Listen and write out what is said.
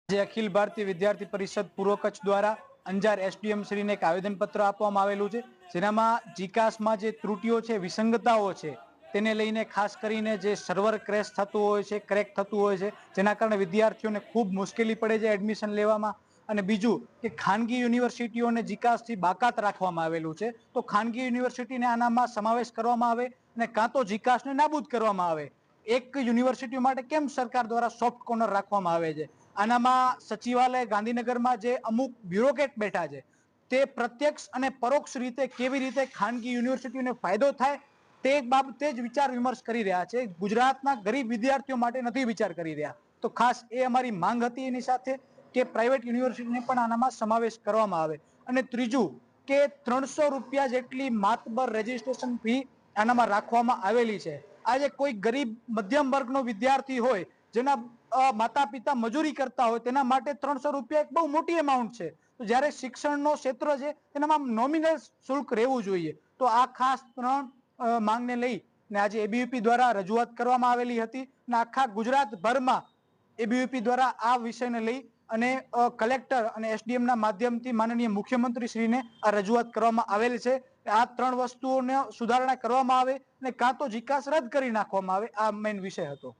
જે અખિલ ભારતીય વિદ્યાર્થી પરિષદ પૂર્વ કચ્છ દ્વારા અંજાર એસડીએમ શ્રીને એક આવેદનપત્ર આપવામાં આવેલું છે, જેનામાં જીકાસમાં જે ત્રુટીઓ છે, વિસંગતાઓ છે, તેને લઈને ખાસ કરીને જે સર્વર ક્રેશ થતું હોય છે, ક્રેક થતું હોય છે, જેના કારણે વિદ્યાર્થીઓને ખૂબ મુશ્કેલી પડે છે એડમિશન લેવામાં. અને બીજું કે ખાનગી યુનિવર્સિટીઓને જીકાસથી બાકાત રાખવામાં આવેલું છે, તો ખાનગી યુનિવર્સિટીને આનામાં સમાવેશ કરવામાં આવે અને કાં તો જીકાસને નાબૂદ કરવામાં આવે. એક યુનિવર્સિટી માટે કેમ સરકાર દ્વારા સોફ્ટ કોર્નર રાખવામાં આવે છે? આનામાં સચિવાલય ગાંધીનગરમાં જે અમુક બ્યુરોક્રેટ બેઠા છે, તે પ્રત્યક્ષ અને પરોક્ષ રીતે કેવી રીતે ખાનગી યુનિવર્સિટીઓને ફાયદો થાય તે બાબતે જ વિચાર વિમર્શ કરી રહ્યા છે. ગુજરાતના ગરીબ વિદ્યાર્થીઓ માટે નથી વિચાર કરી રહ્યા. તો ખાસ એ અમારી માંગ હતી. એની સાથે કે પ્રાઇવેટ યુનિવર્સિટીને પણ આનામાં સમાવેશ કરવામાં આવે. અને ત્રીજું કે 300 રૂપિયા જેટલી માતબર રજીસ્ટ્રેશન ફી આનામાં રાખવામાં આવેલી છે. આજે કોઈ ગરીબ મધ્યમ વર્ગનો વિદ્યાર્થી હોય, જેના માતા પિતા મજૂરી કરતા હોય, તેના માટે 300 રૂપિયા એક બહુ મોટી અમાઉન્ટ છે. તો જ્યારે શિક્ષણનો ક્ષેત્ર છે, તેનામાં નોમિનલ શુલ્ક રહેવું જોઈએ. તો આ ખાસ 3 માંગને લઈ ને આજે એબીવીપી દ્વારા રજૂઆત કરવામાં આવેલી હતી અને આખા ગુજરાતભરમાં એબીવીપી દ્વારા આ વિષયને લઈ અને કલેક્ટર અને એસડીએમ ના માધ્યમથી માનનીય મુખ્યમંત્રી શ્રીને આ રજૂઆત કરવામાં આવેલ છે. આ 3 વસ્તુઓને સુધારણા કરવામાં આવે અને કાં તો જીકાસ રદ કરી નાખવામાં આવે. આ મેઇન વિષય હતો.